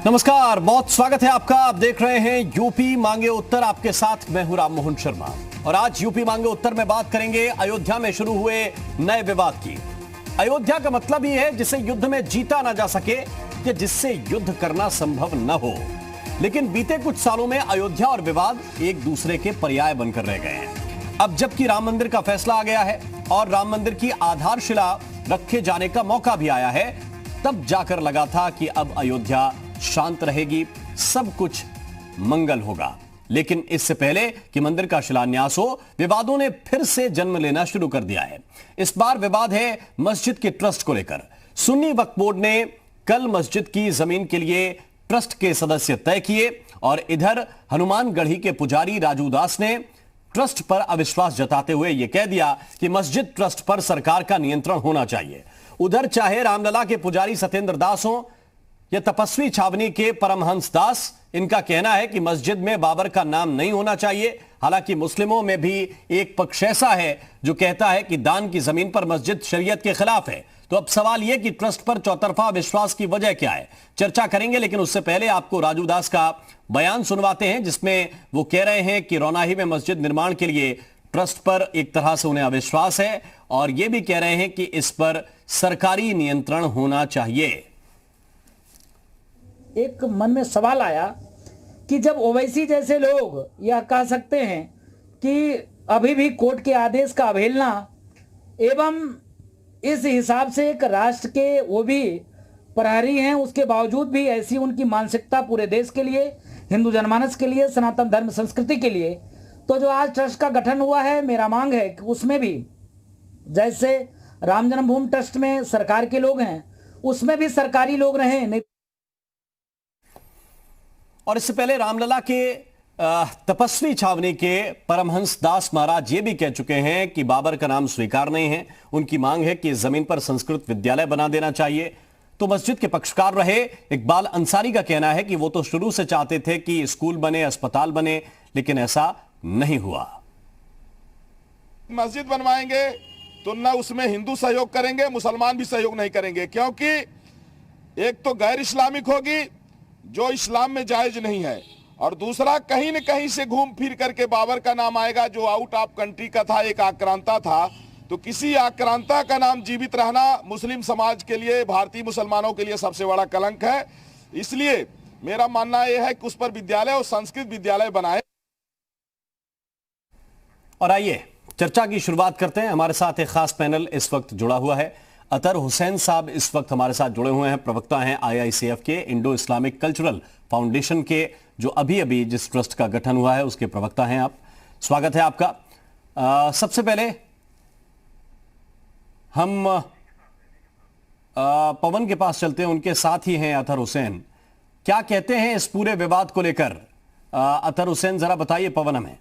नमस्कार, बहुत स्वागत है आपका। आप देख रहे हैं यूपी मांगे उत्तर। आपके साथ मैं हूं राम मोहन शर्मा और आज यूपी मांगे उत्तर में बात करेंगे अयोध्या में शुरू हुए नए विवाद की। अयोध्या का मतलब ही है जिसे युद्ध में जीता ना जा सके या जिससे युद्ध करना संभव न हो। लेकिन बीते कुछ सालों में अयोध्या और विवाद एक दूसरे के पर्याय बनकर रह गए हैं। अब जबकि राम मंदिर का फैसला आ गया है और राम मंदिर की आधारशिला रखे जाने का मौका भी आया है, तब जाकर लगा था कि अब अयोध्या शांत रहेगी, सब कुछ मंगल होगा। लेकिन इससे पहले कि मंदिर का शिलान्यास हो, विवादों ने फिर से जन्म लेना शुरू कर दिया है। इस बार विवाद है मस्जिद के ट्रस्ट को लेकर। सुन्नी वक्फ बोर्ड ने कल मस्जिद की जमीन के लिए ट्रस्ट के सदस्य तय किए और इधर हनुमानगढ़ी के पुजारी राजू दास ने ट्रस्ट पर अविश्वास जताते हुए यह कह दिया कि मस्जिद ट्रस्ट पर सरकार का नियंत्रण होना चाहिए। उधर चाहे रामलला के पुजारी सत्येंद्र दास हो या तपस्वी छावनी के परमहंस दास, इनका कहना है कि मस्जिद में बाबर का नाम नहीं होना चाहिए। हालांकि मुस्लिमों में भी एक पक्ष ऐसा है जो कहता है कि दान की जमीन पर मस्जिद शरीयत के खिलाफ है। तो अब सवाल यह कि ट्रस्ट पर चौतरफा विश्वास की वजह क्या है, चर्चा करेंगे। लेकिन उससे पहले आपको राजू दास का बयान सुनवाते हैं, जिसमें वो कह रहे हैं कि रौनाही में मस्जिद निर्माण के लिए ट्रस्ट पर एक तरह से उन्हें अविश्वास है और यह भी कह रहे हैं कि इस पर सरकारी नियंत्रण होना चाहिए। एक मन में सवाल आया कि जब ओवैसी जैसे लोग यह कह सकते हैं कि अभी भी कोर्ट के आदेश का अवहेलना एवं इस हिसाब से एक राष्ट्र के वो भी प्रहरी हैं, उसके बावजूद भी ऐसी उनकी मानसिकता पूरे देश के लिए, हिंदू जनमानस के लिए, सनातन धर्म संस्कृति के लिए, तो जो आज ट्रस्ट का गठन हुआ है, मेरा मांग है कि उसमें भी जैसे राम जन्मभूमि ट्रस्ट में सरकार के लोग हैं, उसमें भी सरकारी लोग रहें। और इससे पहले रामलला के तपस्वी छावनी के परमहंस दास महाराज ये भी कह चुके हैं कि बाबर का नाम स्वीकार नहीं है। उनकी मांग है कि इस जमीन पर संस्कृत विद्यालय बना देना चाहिए। तो मस्जिद के पक्षकार रहे इकबाल अंसारी का कहना है कि वो तो शुरू से चाहते थे कि स्कूल बने, अस्पताल बने, लेकिन ऐसा नहीं हुआ। मस्जिद बनवाएंगे तो ना उसमें हिंदू सहयोग करेंगे, मुसलमान भी सहयोग नहीं करेंगे, क्योंकि एक तो गैर इस्लामिक होगी जो इस्लाम में जायज नहीं है, और दूसरा कहीं न कहीं से घूम फिर करके बाबर का नाम आएगा जो आउट ऑफ कंट्री का था, एक आक्रांता था। तो किसी आक्रांता का नाम जीवित रहना मुस्लिम समाज के लिए, भारतीय मुसलमानों के लिए सबसे बड़ा कलंक है। इसलिए मेरा मानना यह है कि उस पर विद्यालय और संस्कृत विद्यालय बनाए। और आइए चर्चा की शुरुआत करते हैं। हमारे साथ एक खास पैनल इस वक्त जुड़ा हुआ है। अतर हुसैन साहब इस वक्त हमारे साथ जुड़े हुए हैं, प्रवक्ता हैं IICF के, इंडो इस्लामिक कल्चरल फाउंडेशन के, जो अभी अभी जिस ट्रस्ट का गठन हुआ है उसके प्रवक्ता हैं आप। स्वागत है आपका। सबसे पहले हम पवन के पास चलते हैं, उनके साथ ही हैं अतर हुसैन। क्या कहते हैं इस पूरे विवाद को लेकर? अतर हुसैन जरा बताइए पवन हमें।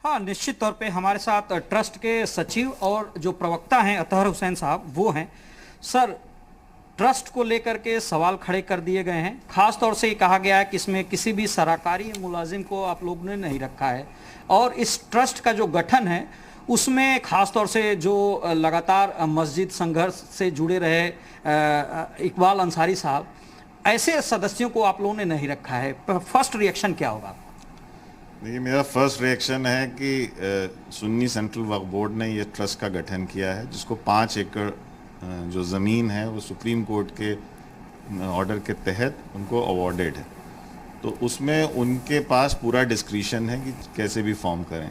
हाँ, निश्चित तौर पे हमारे साथ ट्रस्ट के सचिव और जो प्रवक्ता हैं अतहर हुसैन साहब, वो हैं। सर, ट्रस्ट को लेकर के सवाल खड़े कर दिए गए हैं। खास तौर से ये कहा गया है कि इसमें किसी भी सरकारी मुलाजिम को आप लोगों ने नहीं रखा है, और इस ट्रस्ट का जो गठन है उसमें खास तौर से जो लगातार मस्जिद संघर्ष से जुड़े रहे इकबाल अंसारी साहब, ऐसे सदस्यों को आप लोगों ने नहीं रखा है। फर्स्ट रिएक्शन क्या होगा? देखिए, मेरा फर्स्ट रिएक्शन है कि सुन्नी सेंट्रल वक्फ बोर्ड ने ये ट्रस्ट का गठन किया है, जिसको 5 एकड़ जो ज़मीन है वो सुप्रीम कोर्ट के ऑर्डर के तहत उनको अवॉर्डेड है। तो उसमें उनके पास पूरा डिस्क्रिशन है कि कैसे भी फॉर्म करें।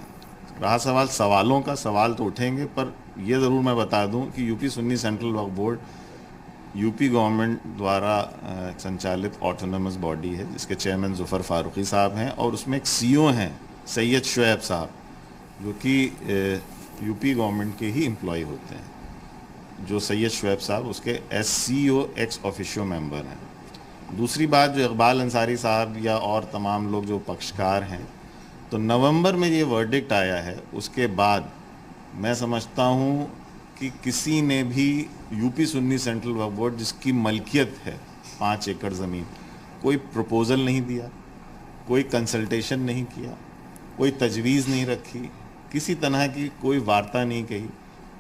रहा सवाल सवालों का, सवाल तो उठेंगे, पर ये ज़रूर मैं बता दूं कि यूपी सुन्नी सेंट्रल वक्फ बोर्ड यूपी गवर्नमेंट द्वारा संचालित ऑटोनमस बॉडी है, जिसके चेयरमैन ज़ुफ़र फ़ारूक़ी साहब हैं, और उसमें एक CEO हैं सैयद शुएब साहब, जो कि यूपी गवर्नमेंट के ही एम्प्लॉय होते हैं। जो सैयद शुएब साहब उसके SCO एक्स ऑफिशियो मेंबर हैं। दूसरी बात, जो इकबाल अंसारी साहब या और तमाम लोग जो पक्षकार हैं, तो नवंबर में ये वर्डिक्ट आया है, उसके बाद मैं समझता हूँ कि किसी ने भी यूपी सुन्नी सेंट्रल वक्फ बोर्ड, जिसकी मलकियत है 5 एकड़ ज़मीन, कोई प्रपोज़ल नहीं दिया, कोई कंसल्टेशन नहीं किया, कोई तजवीज़ नहीं रखी, किसी तरह की कोई वार्ता नहीं कही।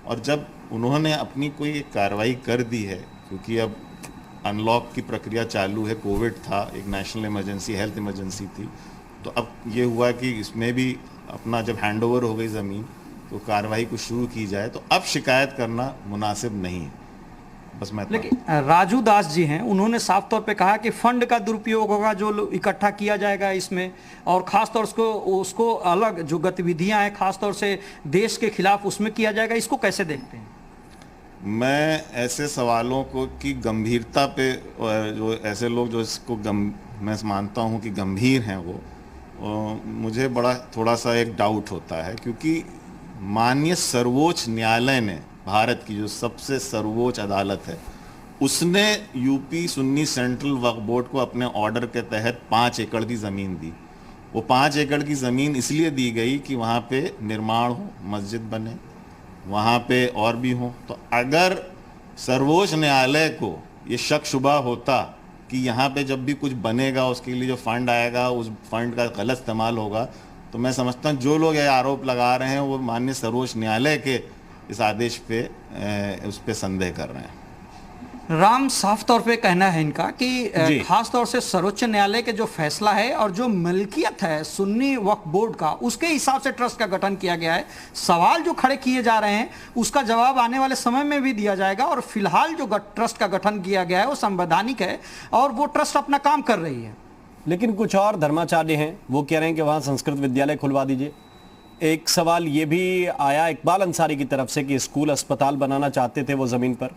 और जब उन्होंने अपनी कोई एक कार्रवाई कर दी है, क्योंकि अब अनलॉक की प्रक्रिया चालू है, कोविड था, एक नेशनल इमरजेंसी, हेल्थ इमरजेंसी थी, तो अब ये हुआ कि इसमें भी अपना जब हैंडओवर हो गई ज़मीन तो कार्रवाई को शुरू की जाए, तो अब शिकायत करना मुनासिब नहीं है। बस मैं लेकिन राजू दास जी हैं, उन्होंने साफ तौर पे कहा कि फंड का दुरुपयोग होगा जो इकट्ठा किया जाएगा इसमें, और खास तौर से उसको अलग जो गतिविधियां हैं खास तौर से देश के खिलाफ उसमें किया जाएगा। इसको कैसे देखते हैं? मैं ऐसे सवालों को की गंभीरता पे, जो ऐसे लोग जो इसको मैं मानता हूँ कि गंभीर हैं, वो मुझे बड़ा थोड़ा सा एक डाउट होता है, क्योंकि माननीय सर्वोच्च न्यायालय ने, भारत की जो सबसे सर्वोच्च अदालत है, उसने यूपी सुन्नी सेंट्रल वक्फ बोर्ड को अपने ऑर्डर के तहत 5 एकड़ की ज़मीन दी। वो 5 एकड़ की ज़मीन इसलिए दी गई कि वहाँ पे निर्माण हो, मस्जिद बने, वहाँ पे और भी हो। तो अगर सर्वोच्च न्यायालय को ये शक शुबा होता कि यहाँ पे जब भी कुछ बनेगा उसके लिए जो फंड आएगा उस फंड का गलत इस्तेमाल होगा, तो मैं समझता हूँ जो लोग ये आरोप लगा रहे हैं वो माननीय सर्वोच्च न्यायालय के इस आदेश पे उस पे संदेह कर रहे हैं। राम, साफ तौर पे कहना है इनका कि खास तौर से सर्वोच्च न्यायालय के जो फैसला है और जो मिल्कियत है सुन्नी वक्फ बोर्ड का, उसके हिसाब से ट्रस्ट का गठन किया गया है। सवाल जो खड़े किए जा रहे हैं उसका जवाब आने वाले समय में भी दिया जाएगा, और फिलहाल जो ट्रस्ट का गठन किया गया है वो संवैधानिक है और वो ट्रस्ट अपना काम कर रही है। लेकिन कुछ और धर्माचार्य हैं, वो कह रहे हैं कि वहां संस्कृत विद्यालय खुलवा दीजिए। एक सवाल ये भी आया इकबाल अंसारी की तरफ से कि स्कूल अस्पताल बनाना चाहते थे वो जमीन पर।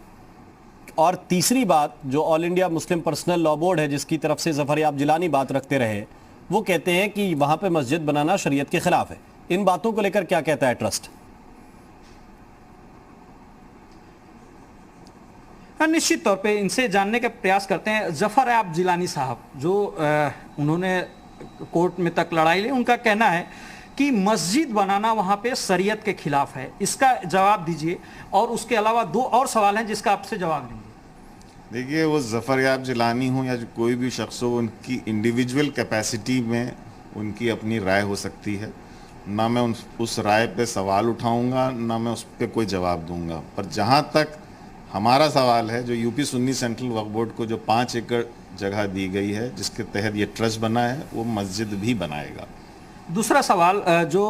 और तीसरी बात, जो all India Muslim personal law board है जिसकी तरफ से ज़फ़रयाब जिलानी बात रखते रहे, वो कहते हैं कि वहां पे मस्जिद बनाना शरीयत के खिलाफ है। इन बातों को लेकर क्या कहता है ट्रस्ट? निश्चित तौर पे इनसे जानने का प्रयास करते हैं। ज़फ़रयाब जिलानी साहब जो उन्होंने कोर्ट में तक लड़ाई ली, उनका कहना है कि मस्जिद बनाना वहां पे शरीयत के खिलाफ है। इसका जवाब दीजिए, और उसके अलावा 2 और सवाल हैं जिसका आपसे जवाब लेंगे। देखिए, वो ज़फ़रयाब जिलानी हो या कोई भी शख्स हो, उनकी इंडिविजुअल कैपेसिटी में उनकी अपनी राय हो सकती है। ना मैं उस राय पे सवाल उठाऊंगा, ना मैं उस पर कोई जवाब दूंगा। पर जहां तक हमारा सवाल है, जो यूपी सुन्नी सेंट्रल वक्फ बोर्ड को जो 5 एकड़ जगह दी गई है जिसके तहत ये ट्रस्ट बना है, वो मस्जिद भी बनाएगा। दूसरा सवाल जो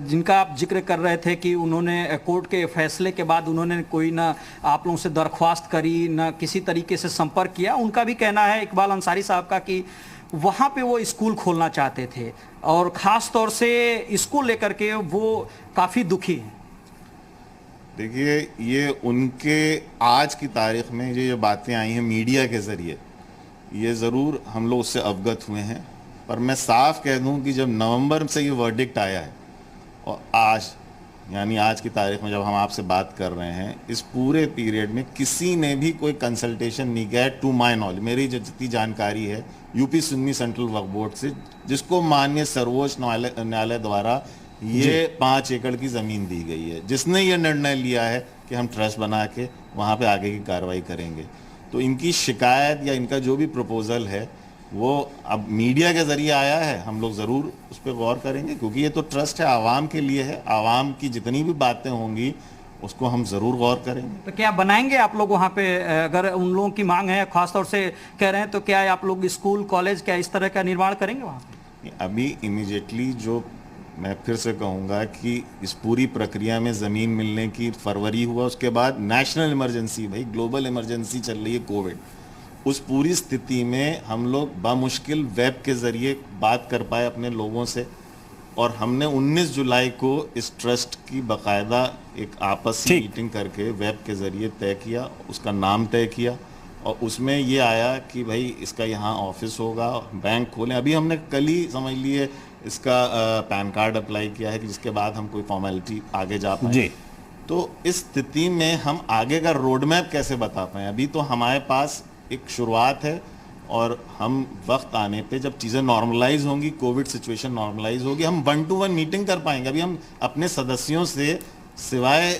जिनका आप जिक्र कर रहे थे कि उन्होंने कोर्ट के फैसले के बाद उन्होंने कोई ना आप लोगों से दरख्वास्त करी, ना किसी तरीके से संपर्क किया, उनका भी कहना है इकबाल अंसारी साहब का कि वहाँ पे वो स्कूल खोलना चाहते थे और ख़ास तौर से इसको लेकर के वो काफ़ी दुखी हैं। देखिए, ये उनके आज की तारीख में ये बातें आई हैं मीडिया के ज़रिए, ये ज़रूर हम लोग उससे अवगत हुए हैं। पर मैं साफ कह दूं कि जब नवंबर से ये वर्डिक्ट आया है और आज, यानी आज की तारीख में जब हम आपसे बात कर रहे हैं, इस पूरे पीरियड में किसी ने भी कोई कंसल्टेशन नहीं किया है, टू माय नॉलेज, मेरी जितनी जानकारी है यूपी सुन्नी सेंट्रल वक्फ बोर्ड से, जिसको माननीय सर्वोच्च न्यायालय द्वारा ये 5 एकड़ की ज़मीन दी गई है, जिसने ये निर्णय लिया है कि हम ट्रस्ट बना के वहाँ पे आगे की कार्रवाई करेंगे। तो इनकी शिकायत या इनका जो भी प्रपोजल है वो अब मीडिया के जरिए आया है, हम लोग ज़रूर उस पर गौर करेंगे, क्योंकि ये तो ट्रस्ट है, आवाम के लिए है। आवाम की जितनी भी बातें होंगी उसको हम ज़रूर गौर करेंगे। तो क्या बनाएंगे आप लोग वहाँ पे, अगर उन लोगों की मांग है, खासतौर से कह रहे हैं, तो क्या आप लोग स्कूल कॉलेज क्या इस तरह का निर्माण करेंगे वहाँ पे? अभी इमीडिएटली जो मैं फिर से कहूँगा कि इस पूरी प्रक्रिया में ज़मीन मिलने की फरवरी हुआ, उसके बाद नेशनल इमरजेंसी, भाई ग्लोबल इमरजेंसी चल रही है कोविड, उस पूरी स्थिति में हम लोग बामुश्किल वेब के ज़रिए बात कर पाए अपने लोगों से, और हमने 19 जुलाई को इस ट्रस्ट की बाकायदा एक आपसी मीटिंग करके वेब के ज़रिए तय किया, उसका नाम तय किया, और उसमें ये आया कि भाई इसका यहाँ ऑफिस होगा, बैंक खोलें। अभी हमने कल ही समझ लिए इसका पैन कार्ड अप्लाई किया है कि जिसके बाद हम कोई फॉर्मेलिटी आगे जा पाए। तो इस स्थिति में हम आगे का रोड मैप कैसे बता पाएँ? अभी तो हमारे पास एक शुरुआत है, और हम वक्त आने पे जब चीज़ें नॉर्मलाइज होंगी, कोविड सिचुएशन नॉर्मलाइज होगी, हम 1-to-1 मीटिंग कर पाएंगे। अभी हम अपने सदस्यों से सिवाय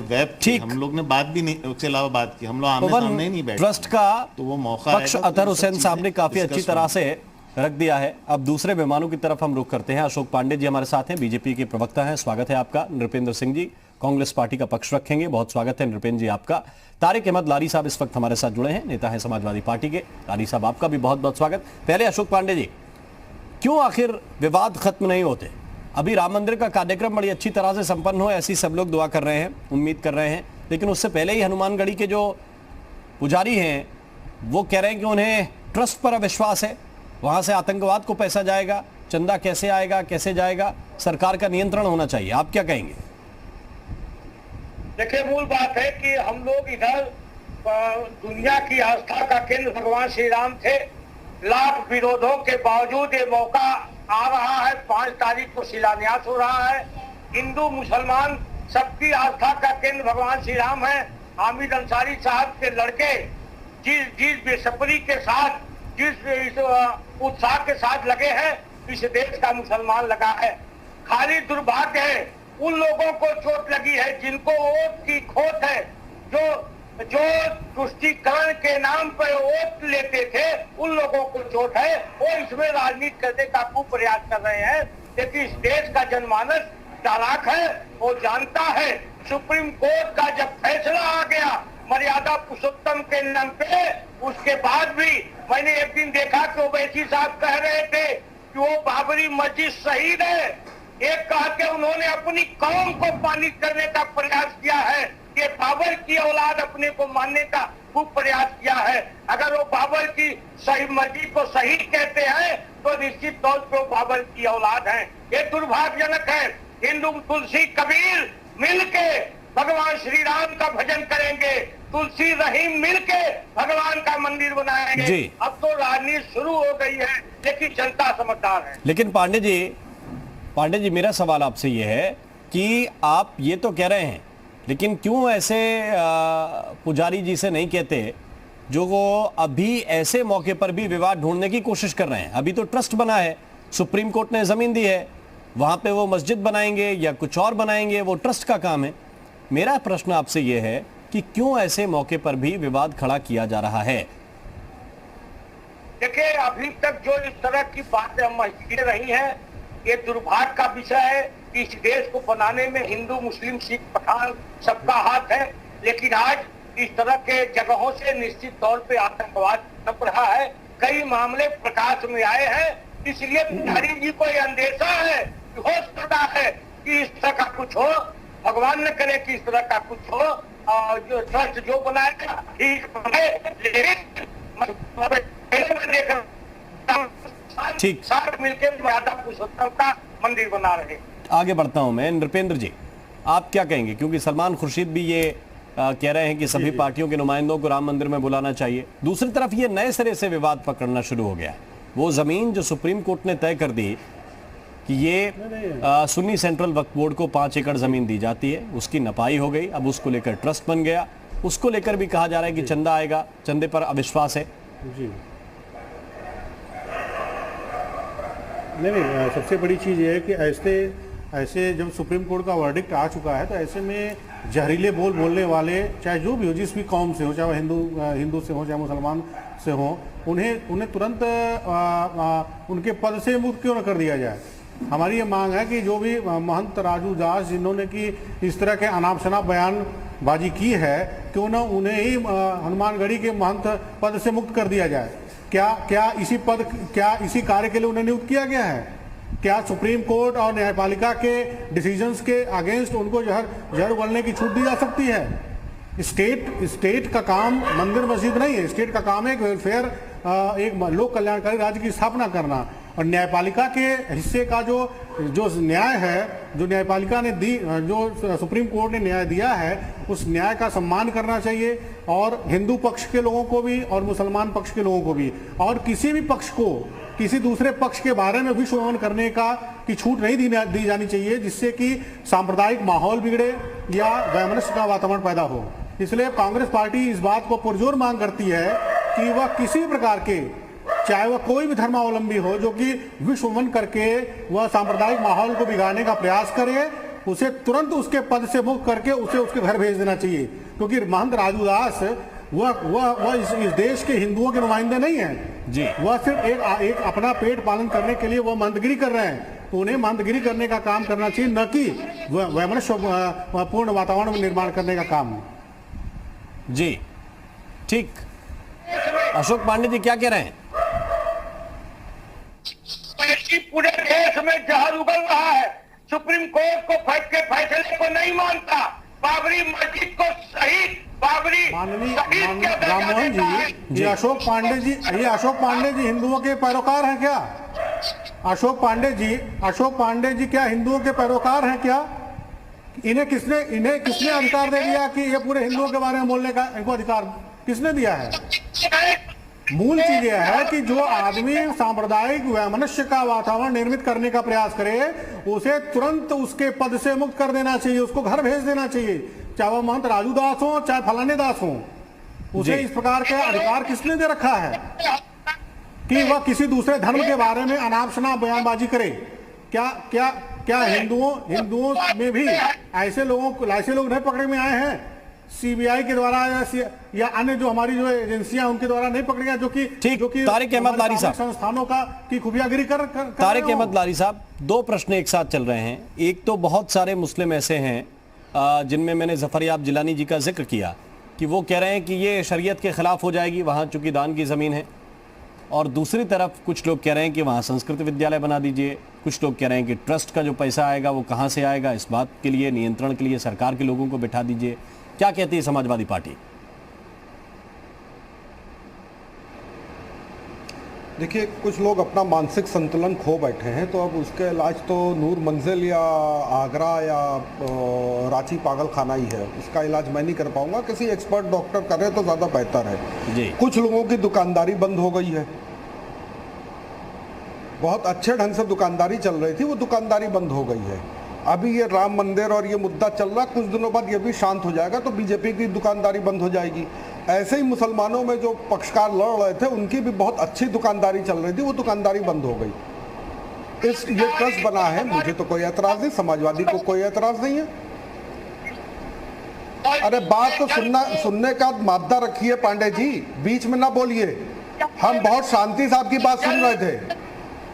वेब हम लोग ने बात भी नहीं, उसके अलावा बात की, हम लोग आमने सामने नहीं बैठे। ट्रस्ट का तो वो मौका पक्ष अतहर हुसैन साहब ने काफी अच्छी तरह से रख दिया है। अब दूसरे मेहमानों की तरफ हम रुख करते हैं। अशोक पांडे जी हमारे साथ हैं, बीजेपी के प्रवक्ता हैं, स्वागत है आपका। नृपेंद्र सिंह जी, कांग्रेस पार्टी का पक्ष रखेंगे। बहुत स्वागत है नृपेंद्र जी आपका। तारिक अहमद लारी साहब इस वक्त हमारे साथ जुड़े हैं, नेता हैं समाजवादी पार्टी के। लारी साहब आपका भी बहुत बहुत स्वागत। पहले अशोक पांडे जी, क्यों आखिर विवाद खत्म नहीं होते? अभी राम मंदिर का कार्यक्रम बड़ी अच्छी तरह से संपन्न हो ऐसी सब लोग दुआ कर रहे हैं, उम्मीद कर रहे हैं, लेकिन उससे पहले ही हनुमानगढ़ी के जो पुजारी हैं वो कह रहे हैं कि उन्हें ट्रस्ट पर अविश्वास है, वहां से आतंकवाद को पैसा जाएगा, चंदा कैसे आएगा, कैसे जाएगा, सरकार का नियंत्रण होना चाहिए। आप क्या कहेंगे? देखिए, मूल बात है कि हम लोग इधर दुनिया की आस्था का केंद्र भगवान श्री राम थे। लाख विरोधों के बावजूद ये मौका आ रहा है। 5 तारीख को शिलान्यास हो रहा है। हिंदू मुसलमान सबकी आस्था का केंद्र भगवान श्री राम है। हामिद अंसारी साहब के लड़के जिस बेसब्री के साथ, जिस उत्साह के साथ लगे हैं, इस देश का मुसलमान लगा है। खाली दुर्भाग्य है उन लोगों को चोट लगी है जिनको वोट की खोट है, जो तुष्टीकरण के नाम पर वोट लेते थे, उन लोगों को चोट है। वो इसमें राजनीति करने का खूब प्रयास कर रहे हैं, लेकिन इस देश का जनमानस चालाक है। वो जानता है सुप्रीम कोर्ट का जब फैसला आ गया मर्यादा पुरुषोत्तम के नाम पे, उसके बाद भी मैंने एक दिन देखा कि ओवैसी साहब कह रहे थे कि वो बाबरी मस्जिद शहीद है। एक कहा कि उन्होंने अपनी कौम को पानी करने का प्रयास किया है, कि बाबर की औलाद अपने को मानने का खूब प्रयास किया है। अगर वो बाबर की सही मस्जिद को शहीद कहते हैं तो निश्चित तौर पर वो बाबर की औलाद हैं। ये दुर्भाग्यजनक है। हिंदू तुलसी कबीर मिलके भगवान श्री राम का भजन करेंगे, तुलसी रहीम मिलके भगवान का मंदिर बनाएंगे। अब तो राजनीति शुरू हो गई है, लेकिन जनता समझदार है। लेकिन पांडे जी मेरा सवाल आपसे ये है कि आप ये तो कह रहे हैं, लेकिन क्यों ऐसे पुजारी जी से नहीं कहते जो वो अभी ऐसे मौके पर भी विवाद ढूंढने की कोशिश कर रहे हैं? अभी तो ट्रस्ट बना है, सुप्रीम कोर्ट ने जमीन दी है, वहां पे वो मस्जिद बनाएंगे या कुछ और बनाएंगे, वो ट्रस्ट का काम है। मेरा प्रश्न आपसे ये है कि क्यों ऐसे मौके पर भी विवाद खड़ा किया जा रहा है? देखिए, अभी तक जो इस तरह की बातें मस्जिदें रही हैं, ये दुर्भाग्य का विषय है कि इस देश को बनाने में हिंदू, मुस्लिम, सिख, पठान सबका हाथ है। लेकिन आज इस तरह के जगहों से निश्चित तौर पे आतंकवाद नप रहा है। कई मामले प्रकाश में आए हैं, इसलिए बिहारी जी को यह अंदेशा है, हो सकता है कि इस तरह का कुछ हो, भगवान न करे कि इस तरह का कुछ हो। और जो ट्रस्ट जो बनाएगा ठीक बने, ठीक साथ मिलकर मर्यादा पुरुषोत्तम का मंदिर बना रहे। आगे बढ़ता हूं मैं। नृपेंद्र जी, आप क्या कहेंगे? क्योंकि सलमान खुर्शीद भी ये कह रहे हैं कि सभी पार्टियों के नुमाइंदों को राम मंदिर में बुलाना चाहिए। दूसरी तरफ ये नए सिरे से विवाद पकड़ना शुरू हो गया है। वो जमीन जो सुप्रीम कोर्ट ने तय कर दी कि ये सुन्नी सेंट्रल वक्फ बोर्ड को 5 एकड़ जमीन दी जाती है, उसकी नपाई हो गई, अब उसको लेकर ट्रस्ट बन गया। उसको लेकर भी कहा जा रहा है कि चंदा आएगा, चंदे पर अविश्वास है। जी नहीं, सबसे बड़ी चीज़ ये है कि ऐसे जब सुप्रीम कोर्ट का वर्डिक्ट आ चुका है तो ऐसे में जहरीले बोलने वाले, चाहे जो भी हो, जिस भी कौम से हो, चाहे वह हिंदू से हो, चाहे मुसलमान से हो, उन्हें तुरंत उनके पद से मुक्त क्यों न कर दिया जाए। हमारी ये मांग है कि जो भी महंत राजू दास जिन्होंने कि इस तरह के अनाप शनाप बयानबाजी की है, क्यों न उन्हें ही हनुमानगढ़ी के महंत पद से मुक्त कर दिया जाए। क्या इसी कार्य के लिए उन्हें नियुक्त किया गया है? क्या सुप्रीम कोर्ट और न्यायपालिका के डिसीजंस के अगेंस्ट उनको जहर उगलने की छूट दी जा सकती है? स्टेट का काम मंदिर मस्जिद नहीं है। स्टेट का काम है एक वेलफेयर, एक लोक कल्याणकारी राज्य की स्थापना करना। और न्यायपालिका के हिस्से का जो न्याय है, जो न्यायपालिका ने दी, जो सुप्रीम कोर्ट ने न्याय दिया है, उस न्याय का सम्मान करना चाहिए। और हिंदू पक्ष के लोगों को भी और मुसलमान पक्ष के लोगों को भी, और किसी भी पक्ष को किसी दूसरे पक्ष के बारे में भी शोभन करने की छूट नहीं दी जानी चाहिए, जिससे कि सांप्रदायिक माहौल बिगड़े या वैमनस्य का वातावरण पैदा हो। इसलिए कांग्रेस पार्टी इस बात को पुरजोर मांग करती है कि वह किसी भी प्रकार के, चाहे वह कोई भी धर्मावलंबी हो, जो कि विश्वमन करके वह सांप्रदायिक माहौल को बिगाड़ने का प्रयास करे, उसे तुरंत उसके पद से मुक्त करके उसे उसके घर भेज देना चाहिए। क्योंकि महंत राजू दास वह इस देश के हिंदुओं के नुमाइंदे नहीं हैं जी। वह सिर्फ एक अपना पेट पालन करने के लिए वह मंदगिरी कर रहे हैं। तो उन्हें मंदगिरी करने का काम करना चाहिए, न कि वैमनस्यपूर्ण वातावरण निर्माण करने का काम। जी ठीक। अशोक पांडे जी क्या कह रहे हैं? पूरे देश में जहर उगल रहा है। सुप्रीम कोर्ट को फैसले को नहीं मानता, बाबरी मस्जिद को शहीद माननीय राम मोहन जी, ये अशोक पांडे जी हिंदुओं के पैरोकार हैं क्या? अशोक पांडे जी क्या हिंदुओं के पैरोकार हैं क्या? इन्हें किसने अधिकार दे दिया कि ये पूरे हिंदुओं के बारे में बोलने का इनको अधिकार किसने दिया है? मूल चीज यह है कि जो आदमी सांप्रदायिक वैमनस्य का वातावरण निर्मित करने का प्रयास करे, उसे तुरंत उसके पद से मुक्त कर देना चाहिए, उसको घर भेज देना चाहिए, चाहे वह महंत राजू दास हो चाहे फलाने दास हो। उसे इस प्रकार का अधिकार किसने दे रखा है कि वह किसी दूसरे धर्म के बारे में अनाप शनाप बयानबाजी करे? क्या हिंदुओं में भी ऐसे लोग नहीं पकड़े में आए हैं सीबीआई के द्वारा या अन्य जो हमारी जो एजेंसियां उनके द्वारा नहीं पकड़ी गए, जो कि तारिक अहमद लारी साहब संस्थानों की खुफियागिरी कर तारिक अहमद लारी साहब, दो प्रश्न एक साथ चल रहे हैं। एक तो बहुत सारे मुस्लिम ऐसे हैं जिनमें मैंने ज़फ़रयाब जिलानी जी का जिक्र किया कि वो कह रहे हैं कि ये शरीयत के खिलाफ हो जाएगी, वहाँ चूंकि दान की ज़मीन है, और दूसरी तरफ कुछ लोग कह रहे हैं कि वहाँ संस्कृत विद्यालय बना दीजिए, कुछ लोग कह रहे हैं कि ट्रस्ट का जो पैसा आएगा वो कहाँ से आएगा, इस बात के लिए नियंत्रण के लिए सरकार के लोगों को बिठा दीजिए। क्या कहती है समाजवादी पार्टी? देखिए, कुछ लोग अपना मानसिक संतुलन खो बैठे हैं, तो अब उसके इलाज तो नूर मंजिल या आगरा या रांची पागल खाना ही है। उसका इलाज मैं नहीं कर पाऊंगा, किसी एक्सपर्ट डॉक्टर करे तो ज़्यादा बेहतर है जी। कुछ लोगों की दुकानदारी बंद हो गई है, बहुत अच्छे ढंग से दुकानदारी चल रही थी, वो दुकानदारी बंद हो गई है। अभी ये राम मंदिर और ये मुद्दा चल रहा, कुछ दिनों बाद ये भी शांत हो जाएगा तो बीजेपी की दुकानदारी बंद हो जाएगी। ऐसे ही मुसलमानों में जो पक्षकार लड़ रहे थे उनकी भी बहुत अच्छी दुकानदारी चल रही थी, वो दुकानदारी बंद हो गई। ये ट्रस्ट बना है, मुझे तो कोई एतराज नहीं, समाजवादी को कोई एतराज नहीं है। अरे बात तो सुनने का मादा रखिए पांडे जी, बीच में ना बोलिए। हम बहुत शांति से आपकी बात सुन रहे थे,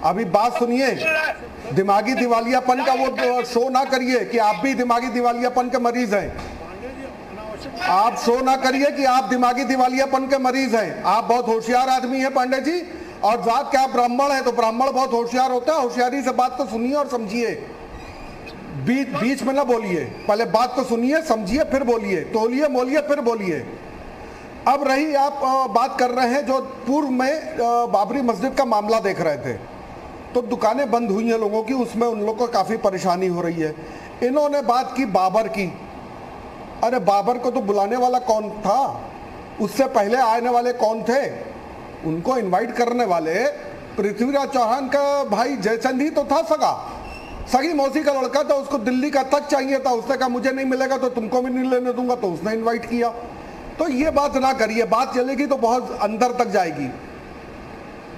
अभी बात सुनिए। दिमागी दिवालियापन का वो शो ना करिए कि आप भी दिमागी दिवालियापन के मरीज हैं। आप शो ना करिए कि आप दिमागी दिवालियापन के मरीज हैं। आप बहुत होशियार आदमी हैं पांडे जी, और जात के आप ब्राह्मण हैं तो ब्राह्मण बहुत होशियार होता है। होशियारी से बात तो सुनिए और समझिए, बीच में ना बोलिए। पहले बात तो सुनिए, समझिए, फिर बोलिए, तोलिए मोलिए फिर बोलिए। अब रही आप बात कर रहे हैं जो पूर्व में बाबरी मस्जिद का मामला देख रहे थे, तो दुकानें बंद हुई हैं लोगों की, उसमें उन लोगों को काफ़ी परेशानी हो रही है। इन्होंने बात की बाबर की। अरे बाबर को तो बुलाने वाला कौन था? उससे पहले आने वाले कौन थे? उनको इनवाइट करने वाले पृथ्वीराज चौहान का भाई जयचंद ही तो था, सगी मौसी का लड़का था, उसको दिल्ली का तक चाहिए था। उसने कहा मुझे नहीं मिलेगा तो तुमको भी नहीं लेने दूंगा, तो उसने इन्वाइट किया। तो ये बात ना करिए, बात चलेगी तो बहुत अंदर तक जाएगी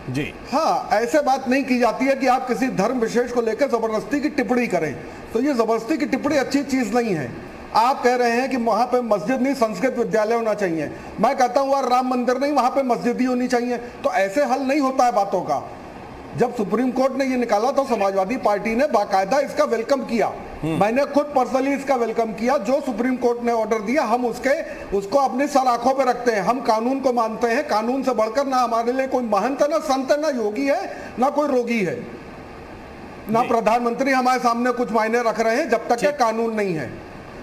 जी। हाँ, ऐसे बात नहीं की जाती है कि आप किसी धर्म विशेष को लेकर जबरदस्ती की टिप्पणी करें। तो ये जबरदस्ती की टिप्पणी अच्छी चीज नहीं है। आप कह रहे हैं कि वहां पे मस्जिद नहीं, संस्कृत विद्यालय होना चाहिए। मैं कहता हूँ वहां राम मंदिर नहीं, वहां पे मस्जिद ही होनी चाहिए। तो ऐसे हल नहीं होता है बातों का। जब सुप्रीम कोर्ट ने ये निकाला तो समाजवादी पार्टी ने बाकायदा इसका वेलकम किया। मैंने खुद पर्सनली इसका वेलकम किया। जो सुप्रीम कोर्ट ने ऑर्डर दिया, हम उसको अपनी सर आंखों पे रखते हैं। हम कानून को मानते हैं। कानून से बढ़कर ना हमारे लिए कोई महंत है, ना संत है, ना योगी है, ना कोई रोगी है, ना प्रधानमंत्री हमारे सामने कुछ मायने रख रहे हैं जब तक के कानून नहीं है।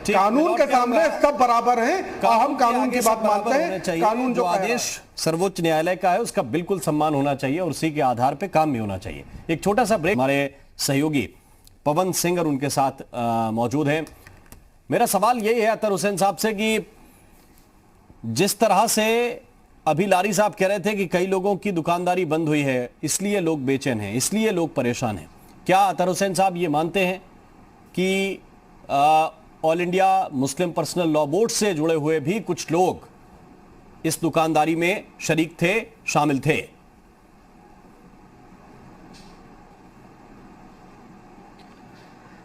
कानून के सामने सब बराबर हैं और हम कानून की बात मानते हैं। कानून जो आदेश सर्वोच्च न्यायालय का है उसका बिल्कुल सम्मान होना चाहिए और उसी के आधार पे काम भी होना चाहिए। एक छोटा सा ब्रेक। हमारे सहयोगी पवन सिंह और उनके साथ मौजूद हैं। मेरा सवाल यही है अतर हुसैन साहब से कि जिस तरह से अभी लारी साहब कह रहे थे कि कई लोगों की दुकानदारी बंद हुई है, इसलिए लोग बेचैन हैं, इसलिए लोग परेशान हैं, क्या अतर हुसैन साहब ये मानते हैं कि all India Muslim personal law board से जुड़े हुए भी कुछ लोग इस दुकानदारी में शरीक थे, शामिल थे?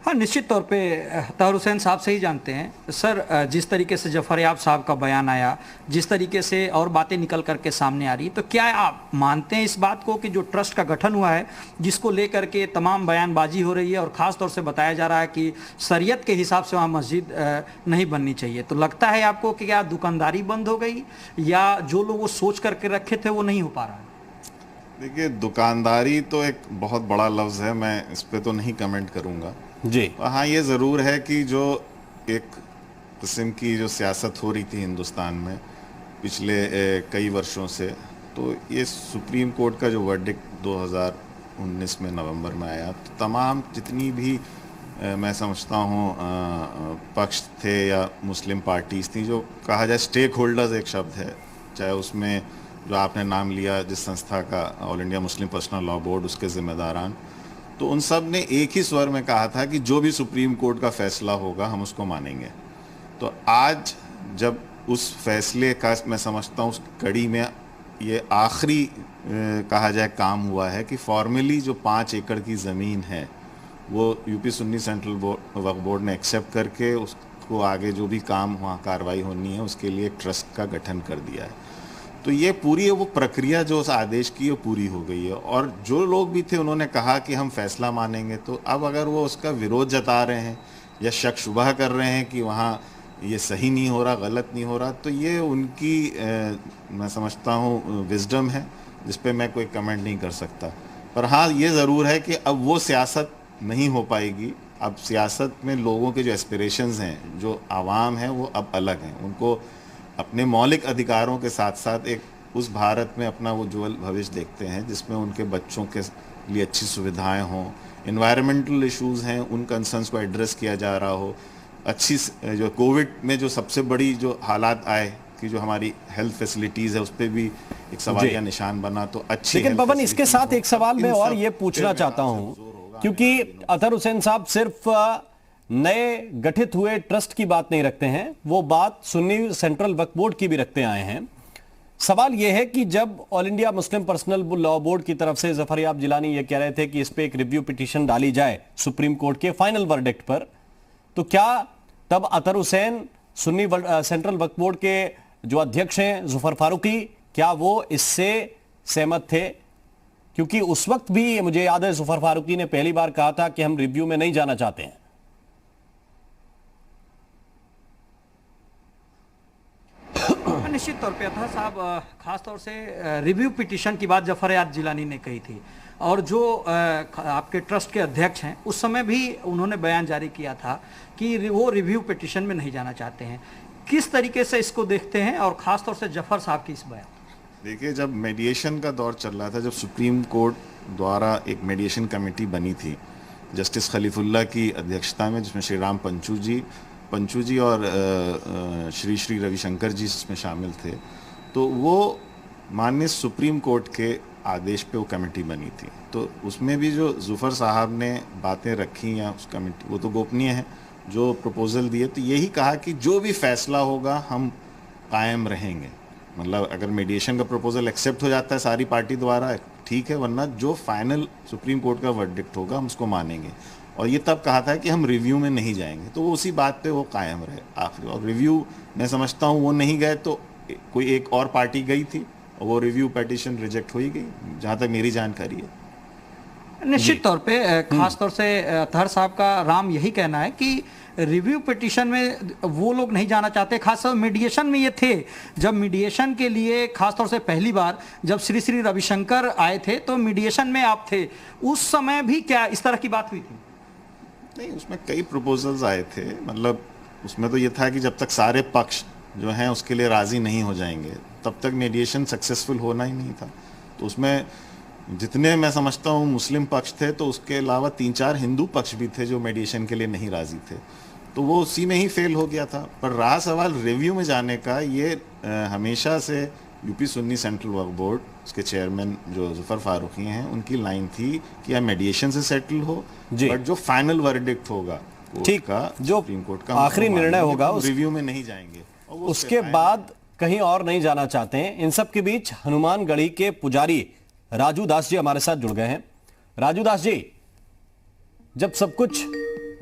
हाँ, निश्चित तौर पे अतहर हुसैन साहब से ही जानते हैं सर। जिस तरीके से जफर याब साहब का बयान आया, जिस तरीके से और बातें निकल करके सामने आ रही, तो क्या आप मानते हैं इस बात को कि जो ट्रस्ट का गठन हुआ है जिसको लेकर के तमाम बयानबाजी हो रही है और ख़ास तौर से बताया जा रहा है कि शरीयत के हिसाब से वहाँ मस्जिद नहीं बननी चाहिए, तो लगता है आपको कि क्या दुकानदारी बंद हो गई या जो लोग वो सोच करके रखे थे वो नहीं हो पा रहा है? देखिए, दुकानदारी तो एक बहुत बड़ा लफ्ज़ है, मैं इस पर तो नहीं कमेंट करूँगा जी। हाँ, ये ज़रूर है कि जो एक किस्म की जो सियासत हो रही थी हिंदुस्तान में पिछले कई वर्षों से, तो ये सुप्रीम कोर्ट का जो वर्डिक्ट 2019 में नवंबर में आया, तो तमाम जितनी भी मैं समझता हूँ पक्ष थे या मुस्लिम पार्टीज़ थी, जो कहा जाए स्टेक होल्डर्स एक शब्द है, चाहे उसमें जो आपने नाम लिया जिस संस्था का, all India Muslim personal law board, उसके ज़िम्मेदारान, तो उन सब ने एक ही स्वर में कहा था कि जो भी सुप्रीम कोर्ट का फैसला होगा हम उसको मानेंगे। तो आज जब उस फैसले का मैं समझता हूँ उस कड़ी में ये आखिरी कहा जाए काम हुआ है कि फॉर्मली जो 5 एकड़ की ज़मीन है वो यूपी सुन्नी सेंट्रल वक्फ बोर्ड ने एक्सेप्ट करके उसको आगे जो भी काम वहाँ कार्रवाई होनी है उसके लिए एक ट्रस्ट का गठन कर दिया है। तो ये पूरी वो प्रक्रिया जो उस आदेश की वो पूरी हो गई है। और जो लोग भी थे उन्होंने कहा कि हम फैसला मानेंगे, तो अब अगर वो उसका विरोध जता रहे हैं या शक शुबह कर रहे हैं कि वहाँ ये सही नहीं हो रहा, गलत नहीं हो रहा, तो ये उनकी मैं समझता हूँ विजडम है, जिस पे मैं कोई कमेंट नहीं कर सकता। पर हाँ, ये ज़रूर है कि अब वो सियासत नहीं हो पाएगी। अब सियासत में लोगों के जो एस्पिरेशंस हैं, जो आवाम है, वो अब अलग हैं। उनको अपने मौलिक अधिकारों के साथ साथ एक उस भारत में अपना वो उज्ज्वल भविष्य देखते हैं जिसमें उनके बच्चों के लिए अच्छी सुविधाएं हों, एनवायरमेंटल इश्यूज़ हैं उन कंसर्न्स को एड्रेस किया जा रहा हो, अच्छी जो कोविड में जो सबसे बड़ी जो हालात आए कि जो हमारी हेल्थ फैसिलिटीज़ है उस पर भी एक सवाल या निशान बना, तो अच्छी। लेकिन पवन, इसके साथ एक सवाल मैं और ये पूछना चाहता हूँ, क्योंकि अतहर हुसैन साहब सिर्फ नए गठित हुए ट्रस्ट की बात नहीं रखते हैं, वो बात सुन्नी सेंट्रल वक्फ बोर्ड की भी रखते आए हैं। सवाल यह है कि जब all India Muslim personal law board की तरफ से जफर याब जिलानी ये कह रहे थे कि इस पे एक रिव्यू पिटीशन डाली जाए सुप्रीम कोर्ट के फाइनल वर्डिक्ट पर, तो क्या तब अतहर हुसैन सुन्नी सेंट्रल वक्फ बोर्ड के जो अध्यक्ष हैं जुफर फारूकी, क्या वो इससे सहमत थे? क्योंकि उस वक्त भी मुझे याद है जुफर फारूकी ने पहली बार कहा था कि हम रिव्यू में नहीं जाना चाहते हैं। निश्चित तौर पे अतहर साहब खास तौर से रिव्यू पिटीशन की बात जफर याब जिलानी ने कही थी, और जो आपके ट्रस्ट के अध्यक्ष हैं उस समय भी उन्होंने बयान जारी किया था कि वो रिव्यू पिटीशन में नहीं जाना चाहते हैं। किस तरीके से इसको देखते हैं, और खास तौर से जफर साहब की इस बयान? देखिए, जब मेडिएशन का दौर चल रहा था, जब सुप्रीम कोर्ट द्वारा एक मेडिएशन कमेटी बनी थी जस्टिस खलीफुल्लाह की अध्यक्षता में, जिसमें श्री राम पंचू जी और श्री रविशंकर जी इसमें शामिल थे, तो वो माननीय सुप्रीम कोर्ट के आदेश पे वो कमेटी बनी थी। तो उसमें भी जो जुफर साहब ने बातें रखी या उस कमेटी, वो तो गोपनीय है, जो प्रपोजल दिए, तो यही कहा कि जो भी फैसला होगा हम कायम रहेंगे। मतलब अगर मीडिएशन का प्रपोजल एक्सेप्ट हो जाता है सारी पार्टी द्वारा, ठीक है, वरना जो फाइनल सुप्रीम कोर्ट का वर्डिक्ट होगा हम उसको मानेंगे। और ये तब कहा था कि हम रिव्यू में नहीं जाएंगे, तो वो उसी बात पे वो कायम रहे आखिरी। और रिव्यू मैं समझता हूँ वो नहीं गए तो कोई एक और पार्टी गई थी और वो रिव्यू पिटीशन रिजेक्ट हो ही गई, जहाँ तक मेरी जानकारी है। निश्चित तौर पे खास तौर से अतहर साहब का राम यही कहना है कि रिव्यू पिटीशन में वो लोग नहीं जाना चाहते। खासतौर मीडिएशन में ये थे, जब मीडिएशन के लिए खासतौर से पहली बार जब श्री रविशंकर आए थे तो मीडिएशन में आप थे, उस समय भी क्या इस तरह की बात हुई थी? नहीं, उसमें कई प्रपोजल्स आए थे। मतलब उसमें तो ये था कि जब तक सारे पक्ष जो हैं उसके लिए राज़ी नहीं हो जाएंगे तब तक मीडिएशन सक्सेसफुल होना ही नहीं था। तो उसमें जितने मैं समझता हूँ मुस्लिम पक्ष थे, तो उसके अलावा 3-4 हिंदू पक्ष भी थे जो मीडिएशन के लिए नहीं राज़ी थे, तो वो उसी में ही फेल हो गया था। पर रहा सवाल रिव्यू में जाने का, ये हमेशा से यूपी सुन्नी सेंट्रल वक्फ बोर्ड उसके चेयरमैन जो जुफर फारूकी हैं उनकी लाइन थी कि या मीडिएशन से सेटल हो, बट जो फाइनल वर्डिक्ट होगा ठीक का, जो सुप्रीम कोर्ट का आखिरी निर्णय होगा उस रिव्यू में नहीं जाएंगे, उसके बाद कहीं और नहीं जाना चाहते हैं। इन सब के बीच हनुमानगढ़ी के पुजारी राजू दास जी हमारे साथ जुड़ गए हैं। राजू दास जी, जब सब कुछ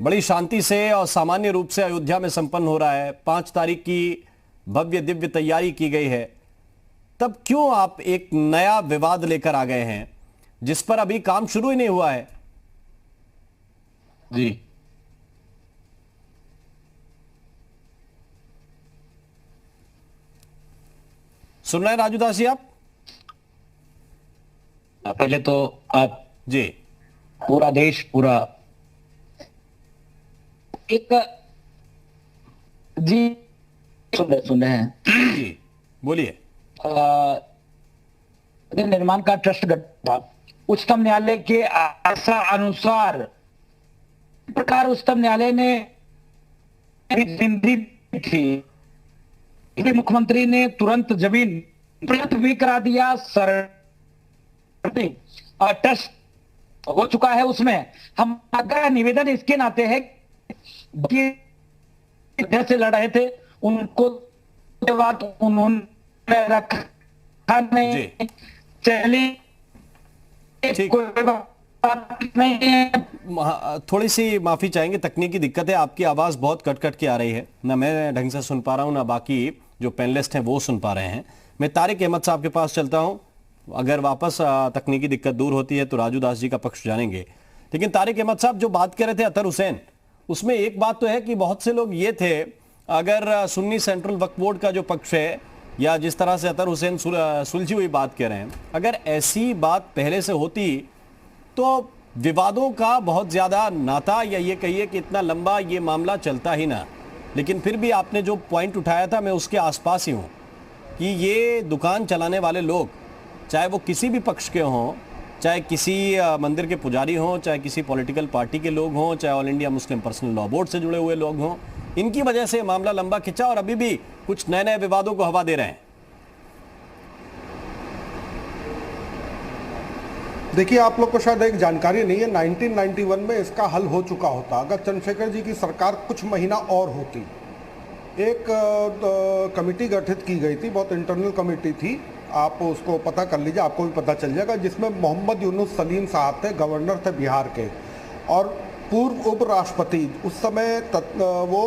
बड़ी शांति से और सामान्य रूप से अयोध्या में संपन्न हो रहा है। 5 तारीख की भव्य दिव्य तैयारी की गई है, तब क्यों आप एक नया विवाद लेकर आ गए हैं जिस पर अभी काम शुरू ही नहीं हुआ है? जी, सुन रहे हैं राजूदास जी आप? पहले तो आप जी, पूरा देश पूरा एक जी सुन रहे हैं जी, बोलिए। निर्माण का ट्रस्ट गठन उच्चतम न्यायालय के आशा अनुसार प्रकार उच्चतम न्यायालय ने दी थी, मुख्यमंत्री ने तुरंत जमीन उपलब्ध भी करा दिया। ट्रस्ट हो चुका है। उसमें हम अगर निवेदन इसके नाते है कि से लड़ रहे थे उनको बात उन्होंने रखा नहीं, चली कोई बात नहीं। थोड़ी सी माफी चाहेंगे, तकनीकी दिक्कत है, आपकी आवाज बहुत कट कट के आ रही है, ना मैं ढंग से सुन पा रहा हूं ना बाकी जो पैनलिस्ट हैं वो सुन पा रहे हैं। मैं तारिक अहमद साहब के पास चलता हूं, अगर वापस तकनीकी दिक्कत दूर होती है तो राजू दास जी का पक्ष जानेंगे। लेकिन तारिक अहमद साहब जो बात कर रहे थे अतर हुसैन, उसमें एक बात तो है कि बहुत से लोग ये थे, अगर सुन्नी सेंट्रल वक्फ बोर्ड का जो पक्ष है या जिस तरह से अतर हुसैन सुलझी हुई बात कह रहे हैं, अगर ऐसी बात पहले से होती तो विवादों का बहुत ज्यादा नाता या ये कहिए कि इतना लंबा ये मामला चलता ही ना। लेकिन फिर भी आपने जो पॉइंट उठाया था मैं उसके आसपास ही हूं कि ये दुकान चलाने वाले लोग, चाहे वो किसी भी पक्ष के हों, चाहे किसी मंदिर के पुजारी हों, चाहे किसी पॉलिटिकल पार्टी के लोग हों, चाहे all India Muslim personal law board से जुड़े हुए लोग हों, इनकी वजह से मामला लंबा खिंचा और अभी भी कुछ नए नए विवादों को हवा दे रहे हैं। देखिए, आप लोग को शायद एक जानकारी नहीं है, 1991 में इसका हल हो चुका होता। अगर चंद्रशेखर जी की सरकार कुछ महीना और होती, एक कमेटी गठित की गई थी, बहुत इंटरनल कमेटी थी, आप उसको पता कर लीजिए, आपको भी पता चल जाएगा, जिसमें मोहम्मद यूनुस सलीम साहब थे, गवर्नर थे बिहार के, और पूर्व उपराष्ट्रपति उस समय वो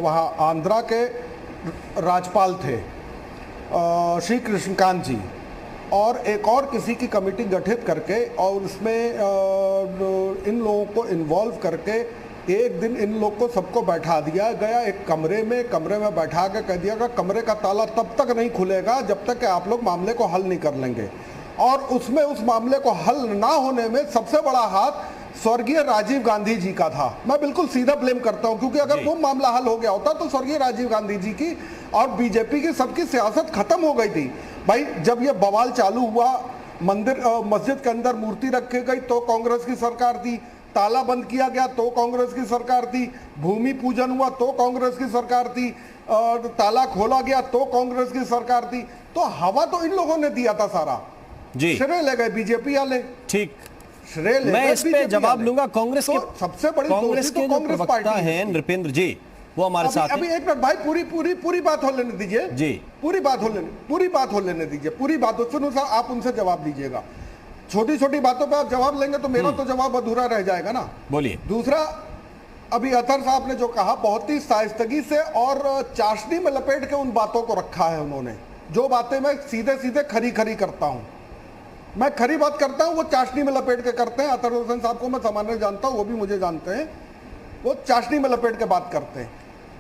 वहाँ आंध्रा के राज्यपाल थे श्री कृष्णकांत जी, और एक और किसी की कमेटी गठित करके और उसमें इन लोगों को इन्वॉल्व करके एक दिन इन लोग को सबको बैठा दिया गया एक कमरे में बैठा के कह दिया गया कमरे का ताला तब तक नहीं खुलेगा जब तक कि आप लोग मामले को हल नहीं कर लेंगे। और उसमें उस मामले को हल ना होने में सबसे बड़ा हाथ स्वर्गीय राजीव गांधी जी का था। मैं बिल्कुल सीधा ब्लेम करता हूं, क्योंकि अगर वो मामला हल हो गया होता तो स्वर्गीय राजीव गांधी जी की और बीजेपी की सबकी सियासत खत्म हो गई थी। भाई, जब ये बवाल चालू हुआ, मस्जिद के अंदर मूर्ति रखी गई तो कांग्रेस की सरकार थी, ताला बंद किया गया तो कांग्रेस की सरकार थी, भूमि पूजन हुआ तो कांग्रेस की सरकार थी, ताला खोला गया तो कांग्रेस की सरकार थी। तो हवा तो इन लोगों ने दिया था सारा, जी श्रेय ले गए बीजेपी वाले। ठीक, श्रेय ले मैं इस पे जवाब लूंगा। कांग्रेस के सबसे बड़ी कांग्रेस के जो प्रवक्ता हैं नृपेंद्र जी, वो हमारे साथ अभी एक मिनट भाई, पूरी बात हो लेने दीजिए जी, पूरी बात हो लेने दीजिए, पूरी बात हो, फिर आप उनसे जवाब दीजिएगा। छोटी छोटी बातों पे आप जवाब लेंगे तो मेरा तो जवाब अधूरा रह जाएगा ना। बोलिए। दूसरा, अभी अतर साहब ने जो कहा बहुत ही शाइस्तगी से और चाशनी में लपेट के उन बातों को रखा है उन्होंने, जो बातें मैं सीधे सीधे खरी करता हूं, मैं खरी बात करता हूं, वो चाशनी में लपेट के करते हैं। अतर हुसैन साहब को मैं सामान्य जानता हूं, वो भी मुझे जानते हैं, वो चाशनी में लपेट के बात करते हैं।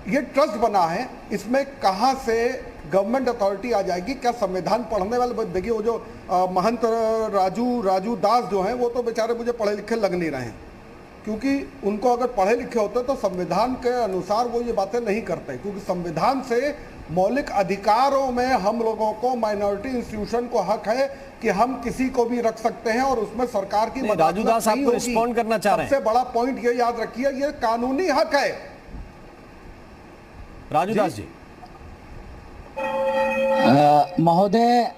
ये ट्रस्ट बना है, इसमें कहां से गवर्नमेंट अथॉरिटी आ जाएगी? क्या संविधान पढ़ने वाले, देखिए वो जो महंत राजू दास जो हैं, वो तो बेचारे मुझे पढ़े लिखे लग नहीं रहे हैं, क्योंकि उनको अगर पढ़े लिखे होते तो संविधान के अनुसार वो ये बातें नहीं करते, क्योंकि संविधान से मौलिक अधिकारों में हम लोगों को, माइनॉरिटी इंस्टीट्यूशन को हक है कि हम किसी को भी रख सकते हैं और उसमें सरकार की राजू दास आपको रिस्पॉन्ड करना चाह रहे हैं। सबसे बड़ा पॉइंट ये याद रखिए, ये कानूनी हक है। राजू दास जी। महोदय,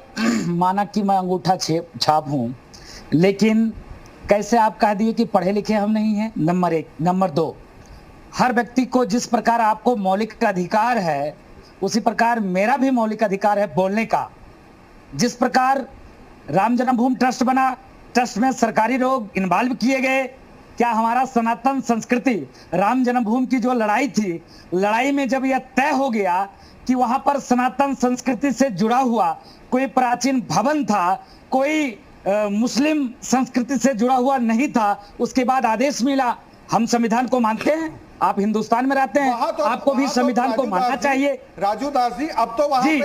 माना कि मैं अंगूठा छाप हूं, लेकिन कैसे आप कह दिए कि पढ़े लिखे हम नहीं हैं? नंबर 1। नंबर 2, हर व्यक्ति को जिस प्रकार आपको मौलिक अधिकार है उसी प्रकार मेरा भी मौलिक अधिकार है बोलने का। जिस प्रकार राम जन्मभूमि ट्रस्ट बना, ट्रस्ट में सरकारी लोग इन्वॉल्व किए गए, क्या हमारा सनातन संस्कृति, राम जन्मभूमि की जो लड़ाई थी, लड़ाई में जब यह तय हो गया कि वहां पर सनातन संस्कृति से जुड़ा हुआ कोई प्राचीन भवन था, कोई मुस्लिम संस्कृति से जुड़ा हुआ नहीं था, उसके बाद आदेश मिला। हम संविधान को मानते हैं, आप हिंदुस्तान में रहते हैं, आपको भी संविधान को मानना चाहिए। राजू दास जी, अब तो वहां पे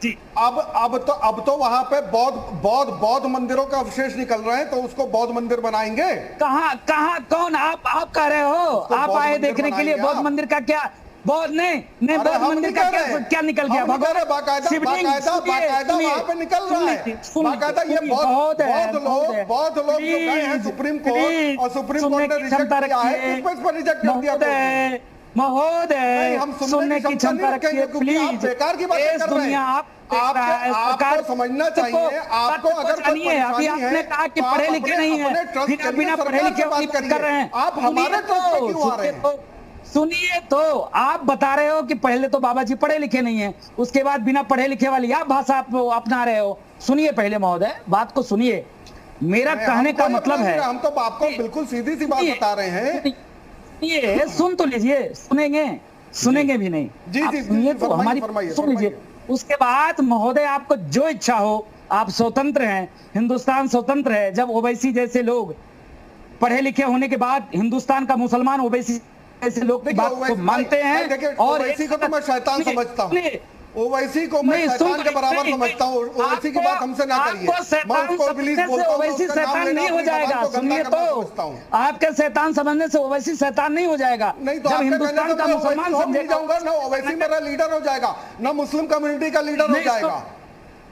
अब तो वहां पे बौद्ध मंदिरों का अवशेष निकल रहे हैं, तो उसको बौद्ध मंदिर बनाएंगे। कहाँ कौन आप कह रहे हो? आप आए देखने के लिए बौद्ध मंदिर का क्या? बौद्ध नहीं बौद्ध मंदिर का क्या निकल गया? बाकायदा वहां पे निकल रहा है, बाकायदा ये बौद्ध लोग जो गए हैं सुप्रीम कोर्ट, और सुप्रीम कोर्ट ने रिजेक्ट किया है, किस पर रिजेक्ट कर दिया? महोदय, हम सुनने की क्षमता रखिए प्लीज। बेकार की बातें कर रहे हैं आपको समझना चाहिए। आपको अगर अभी आपने कहा कि पढ़े लिखे नहीं है, बिना पढ़े लिखे बात कर रहे हैं, आप हमारे क्यों आ रहे हैं? सुनिए तो, आप बता रहे हो कि पहले तो बाबा जी पढ़े लिखे नहीं है, उसके बाद बिना पढ़े लिखे वाली आप भाषा आप अपना रहे हो। सुनिए पहले महोदय, बात को सुनिए। मेरा कहने का मतलब है, हम तो आपको बिल्कुल सीधी सी बात बता रहे हैं। ये सुन तो लीजिए, सुनेंगे भी नहीं जी, सुनिए तो हमारी सुन लीजिए। उसके बाद महोदय, आपको जो इच्छा हो, आप स्वतंत्र हैं, हिंदुस्तान स्वतंत्र है। जब ओवैसी जैसे लोग पढ़े लिखे होने के बाद हिंदुस्तान का मुसलमान ओवैसी ऐसे लोग की बात को मानते हैं, और ओवैसी को तो मैं शैतान समझता हूँ, ओवैसी को मैं शैतान के बराबर समझता हूँ। ओवैसी की बात हमसे ना करिए, मैं उसको इब्लीस बोलता हूँ। ओवैसी शैतान नहीं हो जाएगा। सुनिए तो, आपके शैतान समझने से ओवैसी शैतान नहीं हो जाएगा। नहीं तो हिंदुस्तान का मुसलमान समझ जाऊंगा ना, ओवैसी मेरा लीडर हो जाएगा ना, मुस्लिम कम्युनिटी का लीडर हो जाएगा।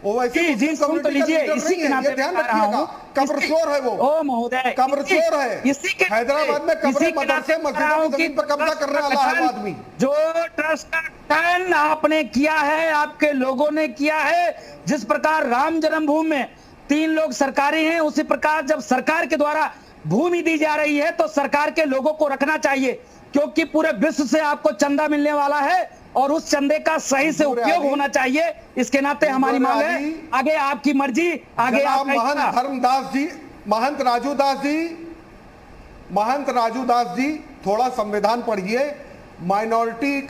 जी सुन तो लीजिए, इसी के नाते ध्यान रखिएगा, कब्रचोर है वो। ओ महोदय, कब्रचोर है, हैदराबाद में कब्र मदरसे मस्जिदों की जमीन पर कब्जा करने वाला है आदमी। जो ट्रस्ट का गठन आपने किया है, आपके लोगों ने किया है, जिस प्रकार राम जन्मभूमि में 3 लोग सरकारी हैं, उसी प्रकार जब सरकार के द्वारा भूमि दी जा रही है तो सरकार के लोगों को रखना चाहिए, क्योंकि पूरे विश्व से आपको चंदा मिलने वाला है और उस चंदे का सही से उपयोग होना चाहिए। इसके नाते हमारी मांग है, आगे आपकी मर्जी, आगे महंत धर्मदास जी, महंत राजू दास जी, थोड़ा संविधान पढ़िए। माइनॉरिटी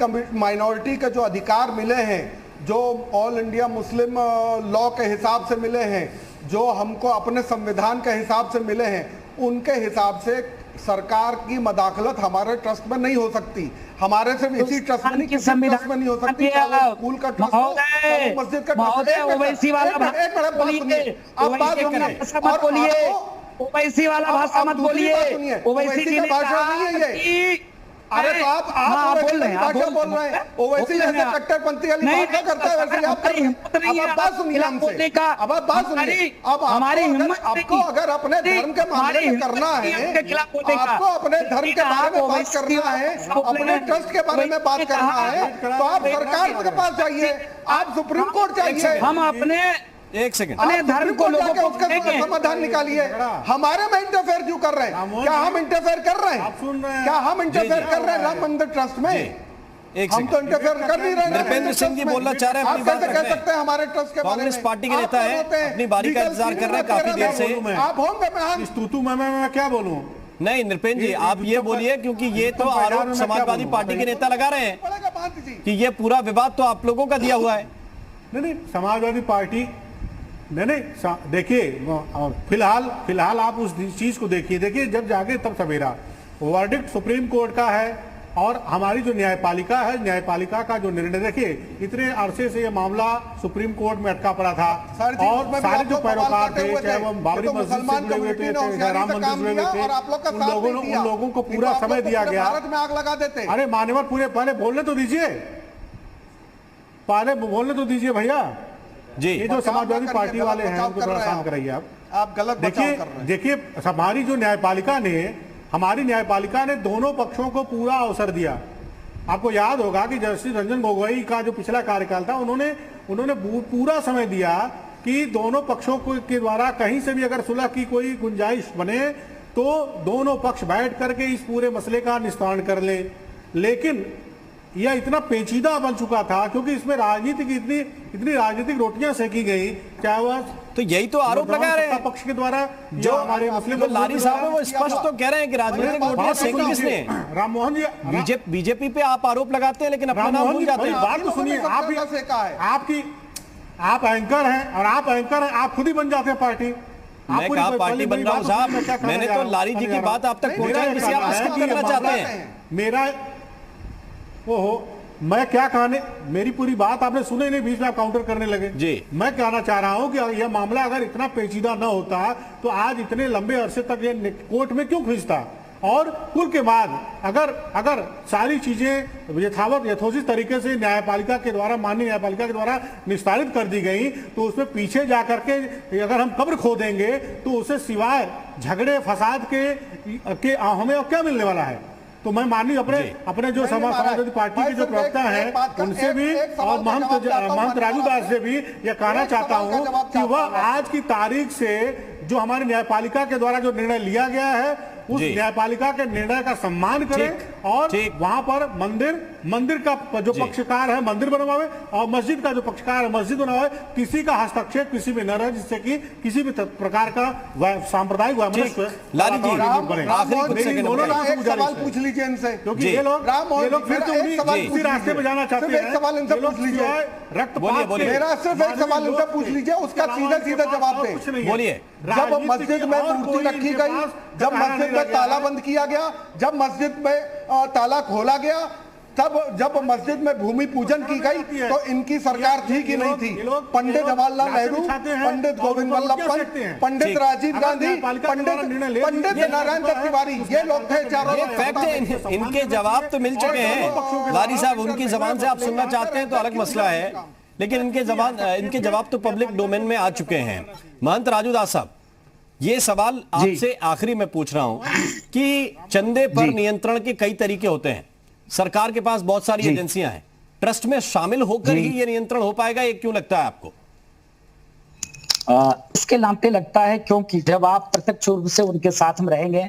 के जो अधिकार मिले हैं, जो ऑल इंडिया मुस्लिम लॉ के हिसाब से मिले हैं, जो हमको अपने संविधान के हिसाब से मिले हैं, उनके हिसाब से सरकार की मदाखलत हमारे ट्रस्ट में नहीं हो सकती। हमारे सिर्फ इसी ट्रस्ट में नहीं, किसी ट्रस्ट में नहीं हो सकती। स्कूल का ट्रस्ट हो, मस्जिद का ट्रस्ट। ओवैसी वाला भाषा मत बोलिए। ओवैसी की भाषा नहीं है ये। अरे तो आप बोल रहे हैं, ओवैसी जैसे कट्टरपंथी वाली बात करता है, वैसे आप कर रहे हैं। अब बात सुनिए हमसे, अब आप बात सुनिए। अब आपको अगर अपने धर्म के मामले में करना है, आपको अपने धर्म के बारे में बात करना है, अपने ट्रस्ट के बारे में बात करना है, तो आप सरकार के पास जाइए, आप सुप्रीम कोर्ट जाइए। हम अपने एक सेकंड, अपने धर्म को लोगों को उसका समाधान निकालिए। हमारे में इंटरफेयर क्यों कर रहे हैं? क्या हम इंटरफेयर कर रहे हैं? क्या हम इंटरफेयर कर रहे हैं राम मंदिर ट्रस्ट में? हम तो इंटरफेयर कर नहीं रहे। नृपेंद्र सिंह जी बोलना चाह रहे हैं, आप कैसे कह सकते हैं हमारे ट्रस्ट के बारे में? कांग्रेस पार्टी के नेता हैं, अपनी बारी का इंतजार कर रहे हैं काफी देर से। आप होंगे, स्तुतु मैं क्या बोलूं? नहीं नृपेंद्र जी, आप ये बोलिए, क्योंकि ये तो आरोप समाजवादी पार्टी के नेता लगा रहे हैं कि ये पूरा विवाद तो आप लोगों का दिया हुआ है। नहीं, समाजवादी पार्टी नहीं, देखिए फिलहाल आप उस चीज को देखिए, जब जागे तब सवेरा। वर्डिक्ट सुप्रीम कोर्ट का है और हमारी जो न्यायपालिका है, न्यायपालिका का जो निर्णय, देखिए इतने अरसे से ये मामला सुप्रीम कोर्ट में अटका पड़ा था, और सारे जो पैरोकार थे, चाहे वो बाबरी मस्जिद से जुड़े हुए थे, चाहे राम मंदिर से जुड़े हुए थे, उन लोगों को पूरा समय दिया गया। आग लगा देते। अरे मान्यवर, पूरे पहले बोलने तो दीजिए, भैया जी। ये जो समाजवादी पार्टी वाले हैं, उनको थोड़ा शांत कराइए आप गलत बचाव कर रहे हैं। देखिए हमारी न्यायपालिका ने दोनों पक्षों को पूरा अवसर दिया। आपको याद होगा कि जस्टिस रंजन गोगोई का जो पिछला कार्यकाल था, उन्होंने पूरा समय दिया कि दोनों पक्षों के द्वारा कहीं से भी अगर सुलह की कोई गुंजाइश बने तो दोनों पक्ष बैठ करके इस पूरे मसले का निस्तारण कर ले। लेकिन यह इतना पेचीदा बन चुका था क्योंकि इसमें राजनीति की इतनी राजनीतिक रोटियां सेकी गई, चाहे वह तो यही तो आरोप लगा रहे हैं पक्ष के द्वारा जो हमारे मुस्लिम जो लारी साहब है वो स्पष्ट तो कह रहे हैं कि राजनीतिक रोटियां सेकी किसने? राम मोहन जी, बीजेपी पे आप आरोप लगाते हैं लेकिन अपना नाम भूल जाते हैं। बात तो सुनिए, आप एंकर हैं और आप एंकर हैं, आप खुद ही बन जाते हैं पार्टी। मैं कहा पार्टी बन रहा हूं साहब, मैंने तो लारी जी की बात आप तक पहुंचाई जिसे आप स्किप करना चाहते हैं। मेरा ओहो, मैं क्या कहने, मेरी पूरी बात आपने सुने नहीं, बीच में आप काउंटर करने लगे जी। मैं कहना चाह रहा हूं कि यह मामला अगर इतना पेचीदा न होता तो आज इतने लंबे अरसे तक ये कोर्ट में क्यों खींचता, और कुल के बाद अगर सारी चीजें यथोचित तरीके से न्यायपालिका के द्वारा, माननीय न्यायपालिका के द्वारा निस्तारित कर दी गई तो उसमें पीछे जाकर के अगर हम कब्र खो देंगे तो उसे सिवाय झगड़े फसाद के हमें और क्या मिलने वाला है। तो मैं माननीय अपने जो समाजवादी पार्टी के जो प्रवक्ता हैं उनसे भी और महंत राजू दास से भी यह कहना चाहता हूं कि वह आज की तारीख से जो हमारी न्यायपालिका के द्वारा जो निर्णय लिया गया है उस न्यायपालिका के निर्णय का सम्मान करें और वहां पर मंदिर का जो पक्षकार है मंदिर बनवावे और मस्जिद का जो पक्षकार है मस्जिद बनवावे। किसी का हस्तक्षेप किसी में न रहे जिससे कि किसी भी प्रकार का सांप्रदायिक सवाल पूछ लीजिए इनसे, क्योंकि ये लोग फिर तो उसी रास्ते पे जाना चाहते हैं। सवाल इनसे पूछ लीजिए, मेरा सिर्फ एक सवाल इनसे पूछ लीजिए, उसका सीधा जवाब दें। बोलिए। जब मस्जिद में मूर्ति रखी गई, जब मस्जिद में ताला बंद किया गया, जब मस्जिद में ताला खोला गया, तब जब मस्जिद में भूमि पूजन की गई तो इनकी सरकार थी कि नहीं थी? पंडित जवाहरलाल नेहरू, पंडित गोविंद वल्लभ पंत, पंडित राजीव गांधी, पंडित नारायण दत्त तिवारी, ये लोग थे चारों। ये फैक्ट है, इनके जवाब तो मिल चुके हैं लारी साहब। उनकी जबान से आप सुनना चाहते हैं तो अलग मसला है, लेकिन इनके जवाब तो पब्लिक डोमेन में आ चुके हैं। महंत राजू दास साहब, ये सवाल आपसे आखिरी में पूछ रहा हूं कि चंदे पर नियंत्रण के कई तरीके होते हैं। सरकार के पास बहुत सारी एजेंसियां हैं, ट्रस्ट में शामिल होकर ही ये नियंत्रण हो पाएगा, ये क्यों लगता है आपको? इसके नाते लगता है क्योंकि जब आप प्रत्यक्ष रूप से उनके साथ में रहेंगे,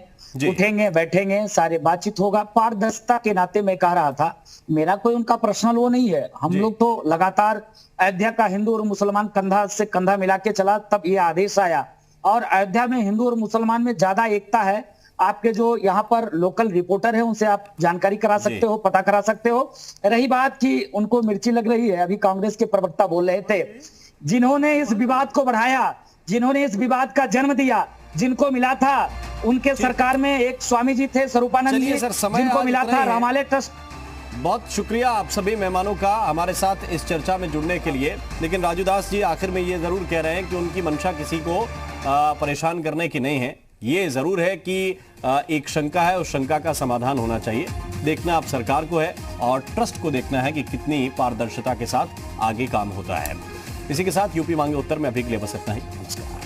उठेंगे बैठेंगे, सारे बातचीत होगा, पारदर्शिता के नाते मैं कह रहा था, मेरा कोई उनका पर्सनल वो नहीं है। हम लोग तो लगातार अयोध्या का हिंदू और मुसलमान कंधा से कंधा मिला के चला, तब ये आदेश आया। और अयोध्या में हिंदू और मुसलमान में ज्यादा एकता है। आपके जो यहाँ पर लोकल रिपोर्टर है उनसे आप जानकारी करा सकते हो, पता करा सकते हो। रही बात कि उनको मिर्ची लग रही है, अभी कांग्रेस के प्रवक्ता बोल रहे थे, जिन्होंने इस विवाद को बढ़ाया, जिन्होंने इस विवाद का जन्म दिया, जिनको मिला था उनके सरकार में एक स्वामी जी थे स्वरूपानंद जी, जिनको मिला था रामालय ट्रस्ट। बहुत शुक्रिया आप सभी मेहमानों का हमारे साथ इस चर्चा में जुड़ने के लिए। लेकिन राजू दास जी आखिर में ये जरूर कह रहे हैं कि उनकी मंशा किसी को परेशान करने की नहीं है। ये जरूर है कि एक शंका है, उस शंका का समाधान होना चाहिए। देखना आप सरकार को है और ट्रस्ट को देखना है कि कितनी पारदर्शिता के साथ आगे काम होता है। इसी के साथ यूपी मांगे उत्तर में अभी के लिए बस इतना ही। नमस्कार।